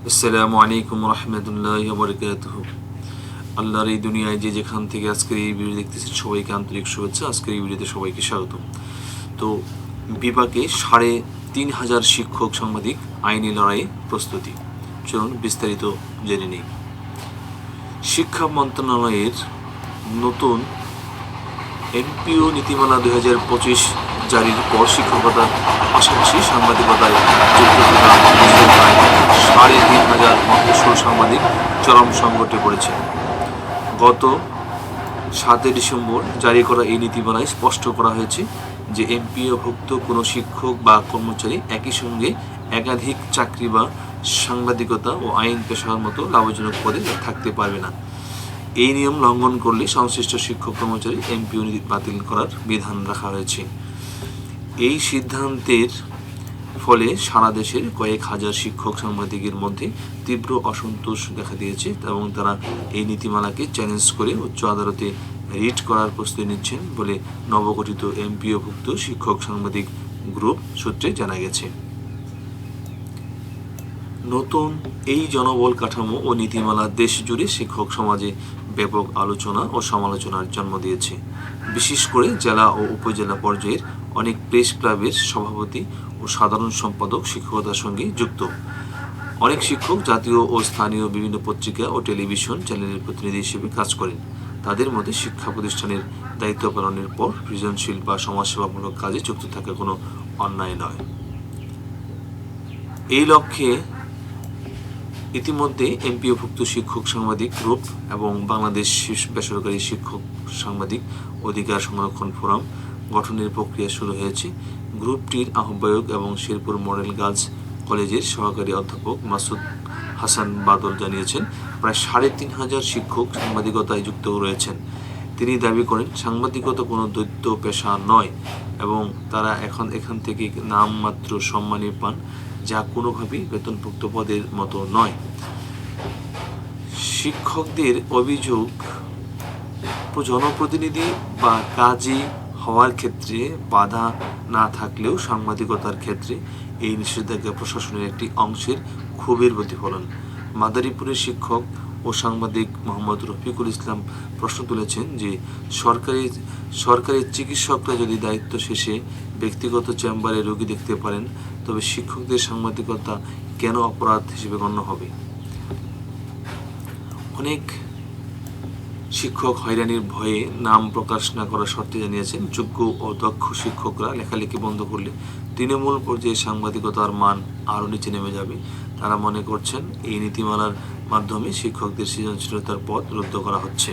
আসসালামু আলাইকুম রহমতুল্লাহি ওয়া বারাকাতুহু। আল্লাহর এই দুনিয়ায় যে যেখান থেকে আজকের এই ভিডিও দেখতেছেন সবাইকে আন্তরিক শুভেচ্ছা। আজকের এই ভিডিওতে সবাইকে স্বাগত। তো বিপাকে ৩,৫০০ শিক্ষক সাংবাদিক আইনি লড়াইয়ে প্রস্তুতি। চলুন বিস্তারিত জেনে নিই। শিক্ষা মন্ত্রণালয়ের নতুন এমপিও নীতিমালা ২০২৫ জারির পর শিক্ষকতার পাশাপাশি সাংবাদিকতায় যুক্ত থাকা ৩,৫০০ মফস্বল সাংবাদিক চরম সংকটে পড়েছে। গত ৭ ডিসেম্বর জারি করা এই নীতিমালায় স্পষ্ট করা হয়েছে যে এমপিওভুক্ত কোনো শিক্ষক বা কর্মচারী একই সঙ্গে একাধিক চাকরি বা সাংবাদিকতা ও আইন পেশার মতো লাভজনক পদে থাকতে পারবে না। এই নিয়ম লঙ্ঘন করলে সংশ্লিষ্ট শিক্ষক কর্মচারী এমপিও বাতিল করার বিধান রাখা হয়েছে। এই সিদ্ধান্তের ফলে সারা দেশের কয়েক হাজার শিক্ষক সাংবাদিকের মধ্যে তীব্র অসন্তোষ দেখা দিয়েছে এবং তারা এই নীতিমালাকে চ্যালেঞ্জ করে উচ্চ আদালতে রিট করার প্রস্তুতি নিচ্ছেন বলে নবগঠিত এমপিওভুক্ত শিক্ষক সাংবাদিক গ্রুপ সূত্রে জানা গেছে। নতুন এই জনবল কাঠামো ও নীতিমালা দেশ জুড়ে শিক্ষক সমাজে ব্যাপক আলোচনা ও সমালোচনার জন্ম দিয়েছে। বিশেষ করে জেলা ও উপজেলা পর্যায়ের অনেক প্রেস ক্লাবের সভাপতি ও সাধারণ সম্পাদক শিক্ষকতার সঙ্গে যুক্ত। অনেক শিক্ষক জাতীয় ও স্থানীয় বিভিন্ন পত্রিকা ও টেলিভিশন চ্যানেলের প্রতিনিধি হিসেবে কাজ করেন। তাদের মধ্যে শিক্ষা প্রতিষ্ঠানের দায়িত্ব পালনের পর সৃজনশীল বা সমাজসেবামূলক কাজে যুক্ত থাকা কোনো অন্যায় নয়। এই লক্ষ্যে ইতিমধ্যে এমপিওভুক্ত শিক্ষক সাংবাদিক গ্রুপ এবং বাংলাদেশ বেসরকারি শিক্ষক সাংবাদিক অধিকার সংরক্ষণ ফোরাম গঠনের প্রক্রিয়া শুরু হয়েছে। গ্রুপটির আহ্বায়ক এবং শেরপুর মডেল গার্লস কলেজের সহকারী অধ্যাপক মাসুদ হাসান বাদল জানিয়েছেন, প্রায় ৩,৫০০ শিক্ষক সাংবাদিকতায় যুক্ত রয়েছেন। তিনি দাবি করেন, সাংবাদিকতা কোনো দ্বৈত পেশা নয় এবং তারা এখান থেকে নামমাত্র সম্মানী পান, যা কোনোভাবেই বেতনভুক্ত পদের মতো নয়। শিক্ষকদের অভিযোগ, জনপ্রতিনিধি বা কাজী হওয়ার ক্ষেত্রে বাধা না থাকলেও সাংবাদিকতার ক্ষেত্রে এই নিষেধাজ্ঞা প্রশাসনের একটি অংশের ক্ষোভের প্রতিফলন। মাদারীপুরের শিক্ষক ও সাংবাদিক মোহাম্মদ রফিকুল ইসলাম প্রশ্ন তুলেছেন যে সরকারি চিকিৎসকরা যদি দায়িত্ব শেষে ব্যক্তিগত চেম্বারে রোগী দেখতে পারেন, তবে শিক্ষকদের সাংবাদিকতা কেন অপরাধ হিসেবে গণ্য হবে? অনেক শিক্ষক হয়রানির ভয়ে নাম প্রকাশ না করার শর্তে জানিয়েছেন, যোগ্য ও দক্ষ শিক্ষকরা লেখালেখি বন্ধ করলে তৃণমূল পর্যায়ে সাংবাদিকতার মান আরও নিচে নেমে যাবে। তারা মনে করছেন এই নীতিমালার মাধ্যমে শিক্ষকদের সৃজনশীলতার পথ রুদ্ধ করা হচ্ছে।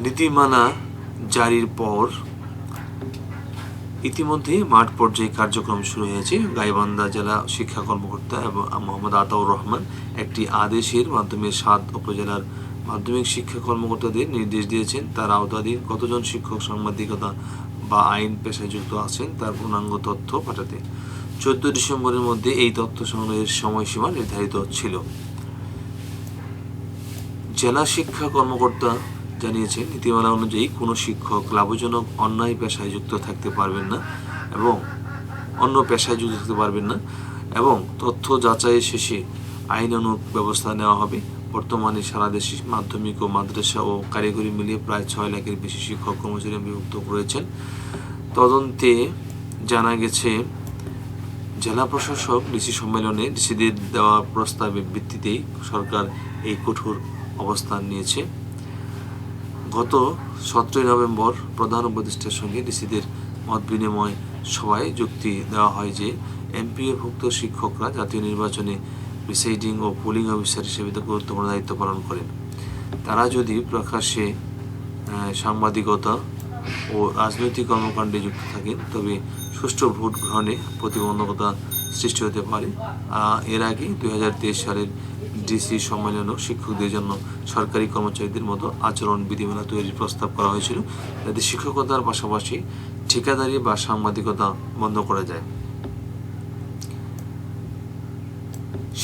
নীতিমালা জারির পর ইতিমধ্যে মাঠ পর্যায়ে কার্যক্রম শুরু হয়েছে। গাইবান্ধা জেলা শিক্ষা কর্মকর্তা এবং মোহাম্মদ আতাউর রহমান একটি আদেশের মাধ্যমে ৭ উপজেলার মাধ্যমিক শিক্ষা কর্মকর্তাদের নির্দেশ দিয়েছেন তার আওতাধীন কতজন শিক্ষক সাংবাদিকতা বা আইন পেশায় যুক্ত আছেন তার পূর্ণাঙ্গ তথ্য পাঠাতে। ১৪ ডিসেম্বরের মধ্যে এই তথ্য সংগ্রহের সময়সীমা নির্ধারিত ছিল। জেলা শিক্ষা কর্মকর্তা জানিয়েছেন, নীতিমালা অনুযায়ী কোনো শিক্ষক লাভজনক অন্যায় পেশায় যুক্ত থাকতে পারবেন না এবং এবং তথ্য যাচাইয়ের শেষে আইনানুগ ব্যবস্থা নেওয়া হবে। বর্তমানে সারা দেশে মাধ্যমিক ও মাদ্রাসা ও কারিগরি মিলিয়ে প্রায় ৬ লাখের বেশি শিক্ষক কর্মচারী বিভক্ত রয়েছেন। তদন্তে জানা গেছে, জেলা প্রশাসক ডিসি সম্মেলনে ডিসিদের দেওয়া প্রস্তাবের ভিত্তিতেই সরকার এই কঠোর অবস্থান নিয়েছে। গত ১৭ নভেম্বর প্রধান উপদেষ্টার সঙ্গে ডিসিদের মত বিনিময় সভায় যুক্তি দেওয়া হয় যে এমপিওভুক্ত শিক্ষকরা জাতীয় নির্বাচনে প্রিসাইডিং ও পোলিং অফিসার হিসেবে গুরুত্বপূর্ণ দায়িত্ব পালন করেন। তারা যদি প্রকাশ্যে সাংবাদিকতা ও রাজনৈতিক কর্মকাণ্ডে যুক্ত থাকেন, তবে সুষ্ঠু ভোট গ্রহণে প্রতিবন্ধকতা সৃষ্টি হতে পারে। এর আগে ২০২৩ সালের ডিসি সম্মেলনেও শিক্ষকদের জন্য সরকারি কর্মচারীদের মতো আচরণ বিধিমালা তৈরির প্রস্তাব করা হয়েছিল, যাতে শিক্ষকতার পাশাপাশি ঠিকাদারি বা সাংবাদিকতা বন্ধ করা যায়।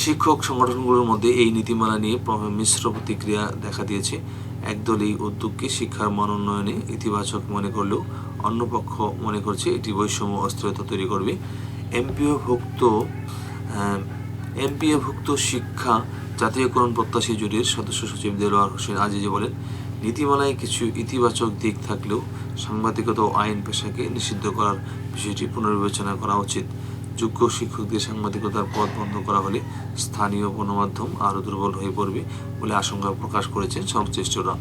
শিক্ষক সংগঠনগুলোর মধ্যে এই নীতিমালা নিয়ে মিশ্র প্রতিক্রিয়া দেখা দিয়েছে। একদল এই উদ্যোগকে শিক্ষার মান উন্নয়নে ইতিবাচক মনে করলেও অন্য পক্ষ মনে করছে এটি বৈষম্য অস্থিরতা তৈরি করবে। এমপিওভুক্ত এমপিএভুক্ত শিক্ষা জাতীয়করণ প্রত্যাশী জুরির সদস্য সচিব দেলোয়ার হোসেন আজিজি বলেন, নীতিমালায় কিছু ইতিবাচক দিক থাকলেও সাংবাদিকতা ও আইন পেশাকে নিষিদ্ধ করার বিষয়টি পুনর্বিবেচনা করা উচিত। যোগ্য শিক্ষকদের সাংবাদিকতার পদ বন্ধ করা হলে স্থানীয় গণমাধ্যম আরও দুর্বল হয়ে পড়বে বলে আশঙ্কা প্রকাশ করেছেন সংশ্লিষ্টরা।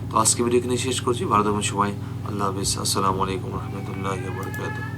তো আজকে ভিডিও এখানে শেষ করছি। ভালো থাকবেন সবাই। আল্লাহ হাফিজ। আসসালামু আলাইকুম রহমতুল্লাহি ওয়া বারাকাতুহু।